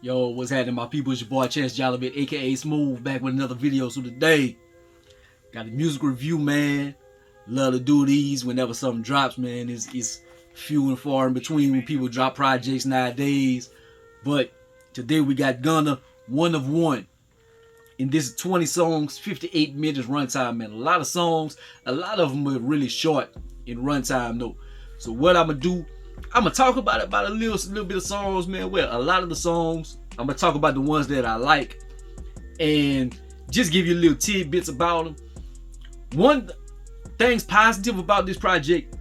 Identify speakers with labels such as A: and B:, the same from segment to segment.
A: Yo, what's happening, my people? It's your boy Chance Jolibit, aka Smooth, back with another video. So today, got a music review, man. Love to do these whenever something drops, man. It's few and far in between when people drop projects nowadays. But today we got Gunna, One of One. And this is 20 songs, 58 minutes runtime, man. A lot of songs, a lot of them are really short in runtime, though. So what I'm gonna do, I'm gonna talk about a little bit of songs, man. Well, a lot of the songs, I'm gonna talk about the ones that I like and just give you little tidbits about them. One thing's positive about this project,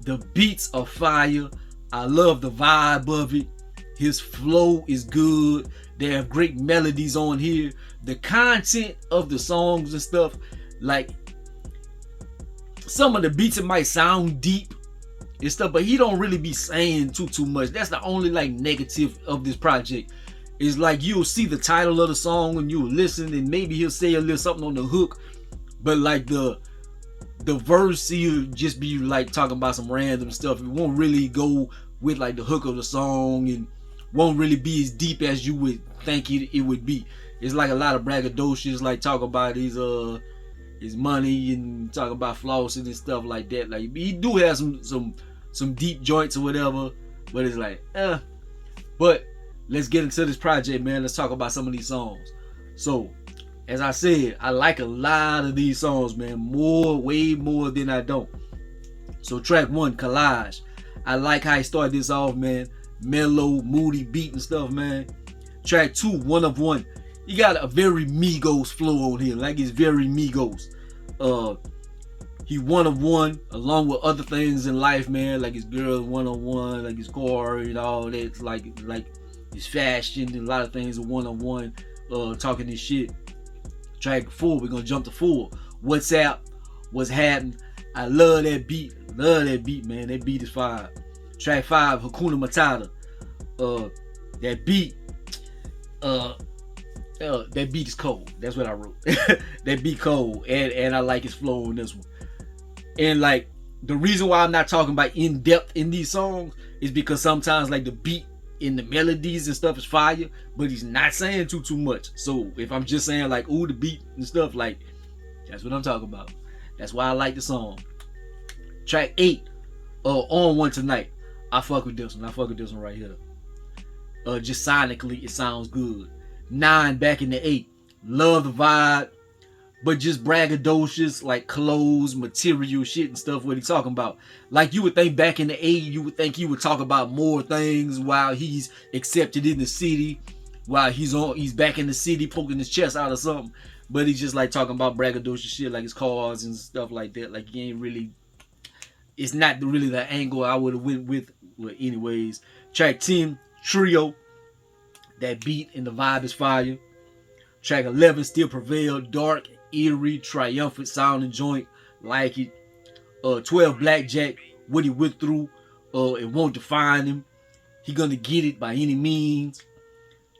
A: the beats are fire. I love the vibe of it. His flow is good. They have great melodies on here. The content of the songs and stuff, like some of the beats, it might sound deep and stuff, but he don't really be saying too much. That's the only like negative of this project. Is like you'll see the title of the song and you'll listen and maybe he'll say a little something on the hook, but like the verse, he'll just be like talking about some random stuff. It won't really go with like the hook of the song and won't really be as deep as you would think it would be. It's like a lot of braggadocious, like talk about his money and talk about flossing and stuff like that. Like he do have some deep joints or whatever, but it's like But let's get into this project, man. Let's talk about some of these songs. So as I said, I like a lot of these songs, man. Way more than I don't. So track 1, Collage. I like how he started this off, man. Mellow, moody beat and stuff, man. Track 2, One of One. He got a very Migos flow on here. Like it's very Migos. He one of one along with other things in life, man. Like his girl one on one, like his car and all that. Like his fashion and a lot of things are one on one. Talking this shit. Track 4, we're gonna jump to 4. What's up? What's happening? I love that beat. Love that beat, man. That beat is fire. Track 5, Hakuna Matata. That beat. That beat is cold. That's what I wrote. That beat cold, and I like his flow on this one. And like the reason why I'm not talking about in depth in these songs is because sometimes like the beat in the melodies and stuff is fire, but he's not saying too much. So if I'm just saying like ooh the beat and stuff, like that's what I'm talking about. That's why I like the song. Track 8, On One Tonight. I fuck with this one. I fuck with this one right here. Just sonically it sounds good. 9, Back in the 8. Love the vibe, but just braggadocious, like clothes, material shit and stuff. What he talking about? Like you would think back in the 8, you would think he would talk about more things while he's accepted in the city, while he's back in the city poking his chest out or something. But he's just like talking about braggadocious shit, like his cars and stuff like that. Like he ain't really. It's not really the angle I would have went with. Well, anyways, track 10, Trio. That beat and the vibe is fire. Track 11, Still Prevail. Dark, eerie, triumphant sounding joint. Like it. 12, Blackjack. What he went through. It won't define him. He gonna get it by any means.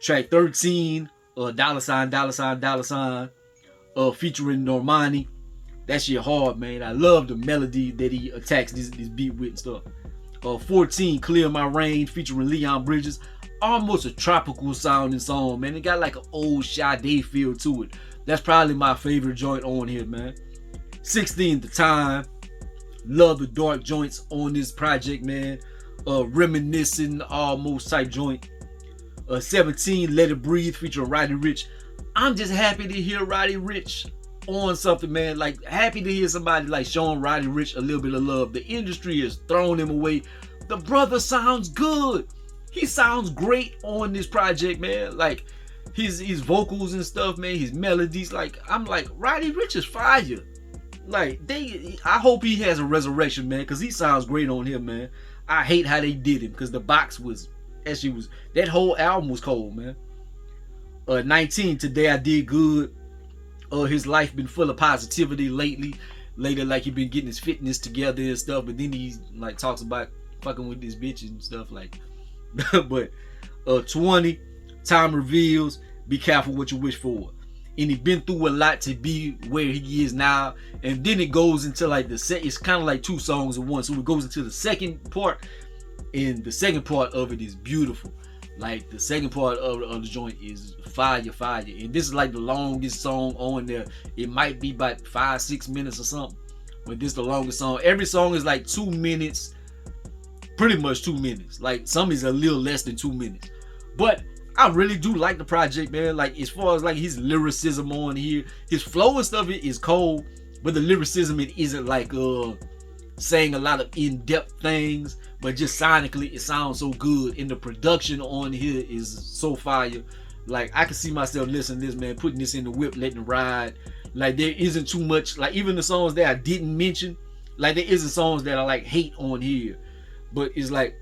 A: Track 13, Dollar Sign, Dollar Sign, Dollar Sign. Featuring Normani. That shit hard, man. I love the melody that he attacks this beat with and stuff. 14, Clear My Range, featuring Leon Bridges. Almost a tropical sounding song, man. It got like an old Sade feel to it. That's probably my favorite joint on here, man. 16, The Time. Love the dark joints on this project, man. Reminiscing almost type joint. 17, Let It Breathe, featuring Roddy Ricch. I'm just happy to hear Roddy Ricch on something, man. Like happy to hear somebody like showing Roddy Ricch a little bit of love. The industry has thrown him away. The brother sounds good. He sounds great on this project, man. Like his vocals and stuff, man. His melodies, like I'm like Roddy Ricch is fire. Like I hope he has a resurrection, man, because he sounds great on here, man. I hate how they did him because the box was that whole album was cold, man. 19, Today I Did Good. His life been full of positivity lately. Later, like he been getting his fitness together and stuff, but then he like talks about fucking with this bitch and stuff like. But 20, Time Reveals, Be Careful What You Wish For. And he been through a lot to be where he is now. And then it goes into like it's kind of like 2 songs in one. So it goes into the second part, and the second part of it is beautiful. Like the second part of the joint is fire, fire, and this is like the longest song on there. It might be about 5-6 minutes or something, but this is the longest song. Every song is like 2 minutes, pretty much 2 minutes. Like some is a little less than 2 minutes, but I really do like the project, man. Like as far as like his lyricism on here, his flow and stuff it is cold, but the lyricism it isn't like saying a lot of in-depth things, but just sonically it sounds so good, and the production on here is so fire. Like I can see myself listening to this, man, putting this in the whip, letting it ride. Like there isn't too much, like even the songs that I didn't mention, like there isn't songs that I like hate on here, but it's like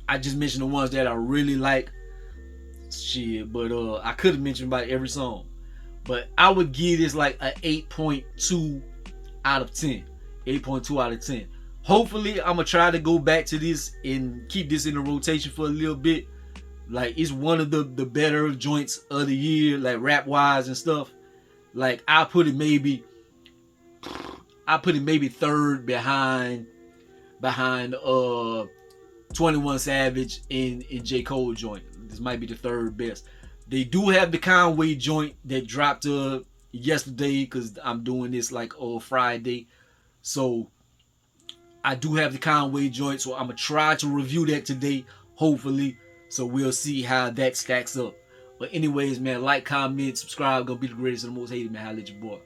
A: I just mentioned the ones that I really like. Shit, but I could have mentioned about every song, but I would give this like a 8.2 out of 10. 8.2 out of 10. Hopefully I'm gonna try to go back to this and keep this in the rotation for a little bit. Like it's one of the better joints of the year, like rap wise and stuff. Like I put it maybe third behind 21 Savage and J. Cole joint. This might be the third best. They do have the Conway joint that dropped yesterday, because I'm doing this like Friday. So I do have the Conway joint, so I'm gonna try to review that today, hopefully. So we'll see how that stacks up. But anyways, man, like, comment, subscribe. Gonna be the greatest and the most hated, man. Holla at your boy.